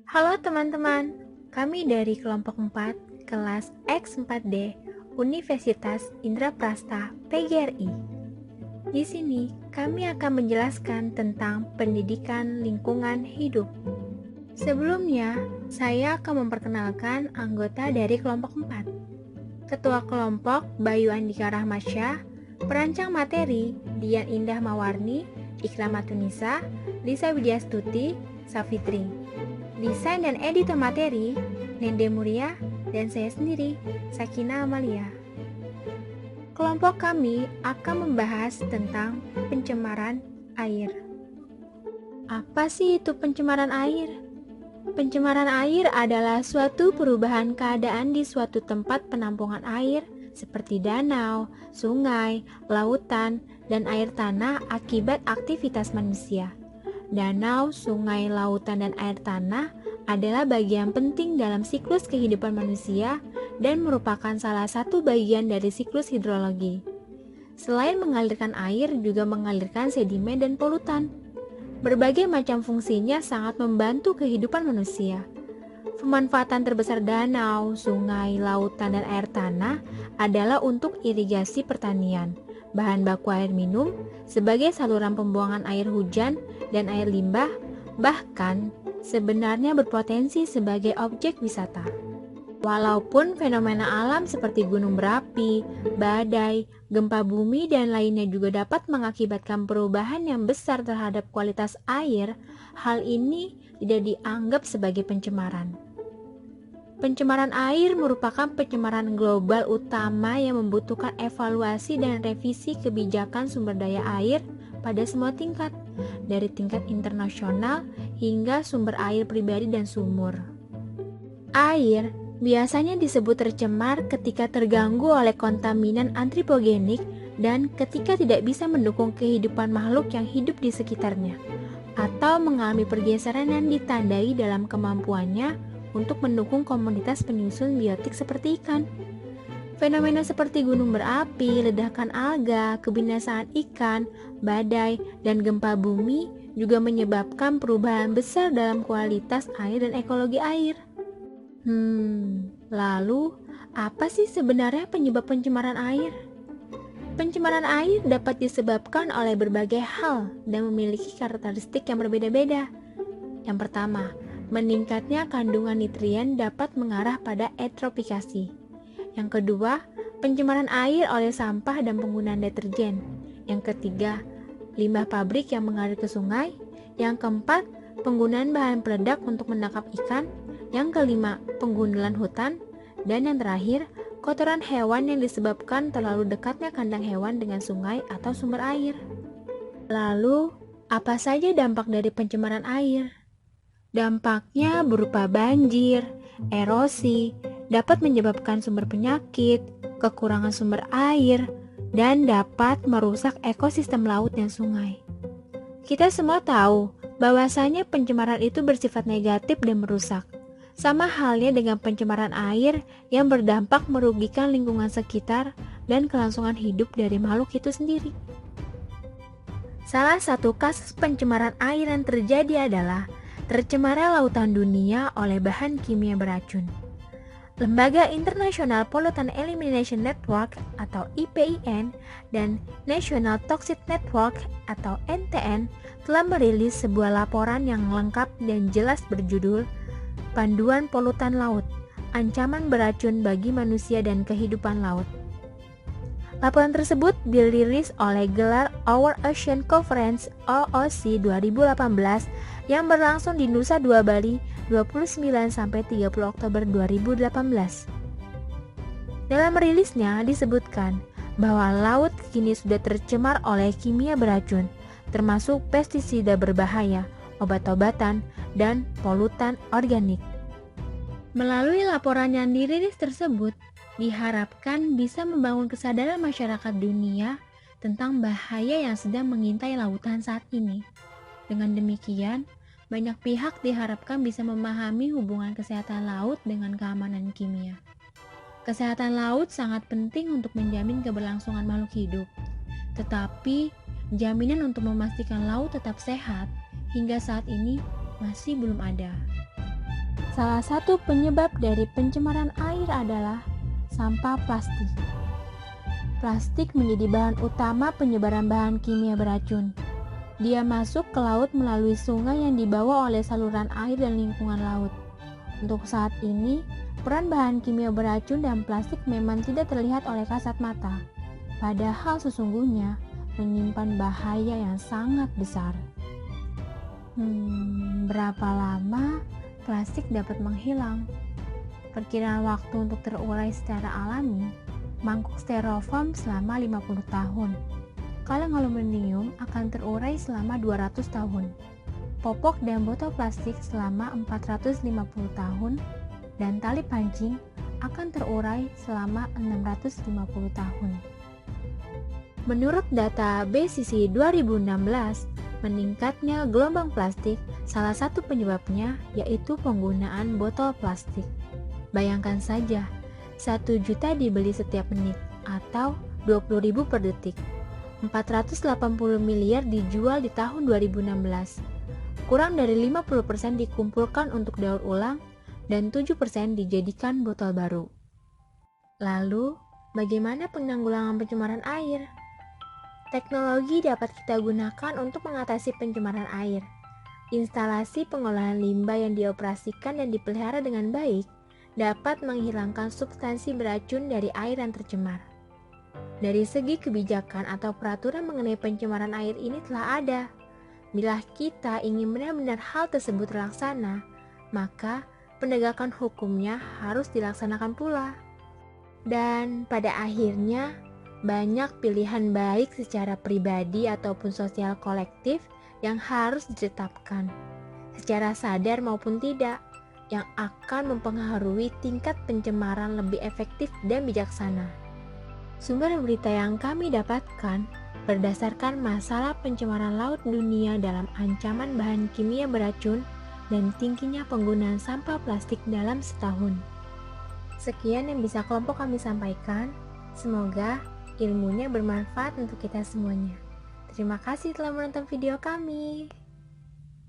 Halo teman-teman, kami dari kelompok 4, kelas X4D, Universitas Indraprasta PGRI. Di sini, kami akan menjelaskan tentang pendidikan lingkungan hidup. Sebelumnya, saya akan memperkenalkan anggota dari kelompok 4. Ketua kelompok Bayu Andika Rahmasyah, perancang materi Dian Indah Mawarni, Ikramatunisa, Lisa Widyastuti, Safitri. Desain dan editor materi, Nende Muria, dan saya sendiri, Sakina Amalia. Kelompok kami akan membahas tentang pencemaran air. Apa sih itu pencemaran air? Pencemaran air adalah suatu perubahan keadaan di suatu tempat penampungan air seperti danau, sungai, lautan, dan air tanah akibat aktivitas manusia. Danau, sungai, lautan, dan air tanah adalah bagian penting dalam siklus kehidupan manusia dan merupakan salah satu bagian dari siklus hidrologi. Selain mengalirkan air, juga mengalirkan sedimen dan polutan. Berbagai macam fungsinya sangat membantu kehidupan manusia. Pemanfaatan terbesar danau, sungai, lautan, dan air tanah adalah untuk irigasi pertanian, bahan baku air minum, sebagai saluran pembuangan air hujan dan air limbah, bahkan sebenarnya berpotensi sebagai objek wisata. Walaupun fenomena alam seperti gunung berapi, badai, gempa bumi, dan lainnya juga dapat mengakibatkan perubahan yang besar terhadap kualitas air, hal ini tidak dianggap sebagai pencemaran. Pencemaran air merupakan pencemaran global utama yang membutuhkan evaluasi dan revisi kebijakan sumber daya air pada semua tingkat, dari tingkat internasional hingga sumber air pribadi dan sumur. Air biasanya disebut tercemar ketika terganggu oleh kontaminan antropogenik dan ketika tidak bisa mendukung kehidupan makhluk yang hidup di sekitarnya, atau mengalami pergeseran yang ditandai dalam kemampuannya untuk mendukung komunitas penyusun biotik seperti ikan. Fenomena seperti gunung berapi, ledakan alga, kebinasaan ikan, badai, dan gempa bumi juga menyebabkan perubahan besar dalam kualitas air dan ekologi air. Lalu apa sih sebenarnya penyebab pencemaran air? Pencemaran air dapat disebabkan oleh berbagai hal dan memiliki karakteristik yang berbeda-beda. Yang pertama, meningkatnya kandungan nutrien dapat mengarah pada eutrofikasi. Yang kedua, pencemaran air oleh sampah dan penggunaan deterjen. Yang ketiga, limbah pabrik yang mengalir ke sungai. Yang keempat, penggunaan bahan peledak untuk menangkap ikan. Yang kelima, penggundulan hutan. Dan yang terakhir, kotoran hewan yang disebabkan terlalu dekatnya kandang hewan dengan sungai atau sumber air. Lalu, apa saja dampak dari pencemaran air? Dampaknya berupa banjir, erosi, dapat menyebabkan sumber penyakit, kekurangan sumber air, dan dapat merusak ekosistem laut dan sungai. Kita semua tahu bahwasanya pencemaran itu bersifat negatif dan merusak. Sama halnya dengan pencemaran air yang berdampak merugikan lingkungan sekitar dan kelangsungan hidup dari makhluk itu sendiri. Salah satu kasus pencemaran air yang terjadi adalah tercemarnya lautan dunia oleh bahan kimia beracun. Lembaga International Pollutant Elimination Network atau IPIN dan National Toxic Network atau NTN telah merilis sebuah laporan yang lengkap dan jelas berjudul Panduan Polutan Laut, Ancaman Beracun bagi Manusia dan Kehidupan Laut. Laporan tersebut dirilis oleh gelar Our Ocean Conference OOC 2018 yang berlangsung di Nusa Dua Bali 29-30 Oktober 2018. Dalam rilisnya disebutkan bahwa laut kini sudah tercemar oleh kimia beracun, termasuk pestisida berbahaya, obat-obatan, dan polutan organik. Melalui laporan yang dirilis tersebut, diharapkan bisa membangun kesadaran masyarakat dunia tentang bahaya yang sedang mengintai lautan saat ini. Dengan demikian, banyak pihak diharapkan bisa memahami hubungan kesehatan laut dengan keamanan kimia. Kesehatan laut sangat penting untuk menjamin keberlangsungan makhluk hidup. Tetapi, jaminan untuk memastikan laut tetap sehat hingga saat ini masih belum ada. Salah satu penyebab dari pencemaran air adalah sampah plastik. Plastik menjadi bahan utama penyebaran bahan kimia beracun. Dia masuk ke laut melalui sungai yang dibawa oleh saluran air dan lingkungan laut. Untuk saat ini, peran bahan kimia beracun dan plastik memang tidak terlihat oleh kasat mata. Padahal sesungguhnya menyimpan bahaya yang sangat besar. Berapa lama plastik dapat menghilang? Perkiraan waktu untuk terurai secara alami, mangkuk styrofoam selama 50 tahun. Kaleng aluminium akan terurai selama 200 tahun. Popok dan botol plastik selama 450 tahun, dan tali pancing akan terurai selama 650 tahun. Menurut data BCC 2016, meningkatnya gelombang plastik salah satu penyebabnya yaitu penggunaan botol plastik. Bayangkan saja, 1 juta dibeli setiap menit atau 20.000 per detik. 480 miliar dijual di tahun 2016. Kurang dari 50% dikumpulkan untuk daur ulang dan 7% dijadikan botol baru. Lalu, bagaimana penanggulangan pencemaran air? Teknologi dapat kita gunakan untuk mengatasi pencemaran air. Instalasi pengolahan limbah yang dioperasikan dan dipelihara dengan baik dapat menghilangkan substansi beracun dari air yang tercemar. Dari segi kebijakan atau peraturan mengenai pencemaran air ini telah ada. Bila kita ingin benar-benar hal tersebut terlaksana, maka penegakan hukumnya harus dilaksanakan pula. Dan pada akhirnya, banyak pilihan baik secara pribadi ataupun sosial kolektif yang harus ditetapkan, secara sadar maupun tidak, yang akan mempengaruhi tingkat pencemaran lebih efektif dan bijaksana. Sumber berita yang kami dapatkan berdasarkan masalah pencemaran laut dunia dalam ancaman bahan kimia beracun dan tingginya penggunaan sampah plastik dalam setahun. Sekian yang bisa kelompok kami sampaikan. Semoga ilmunya bermanfaat untuk kita semuanya. Terima kasih telah menonton video kami.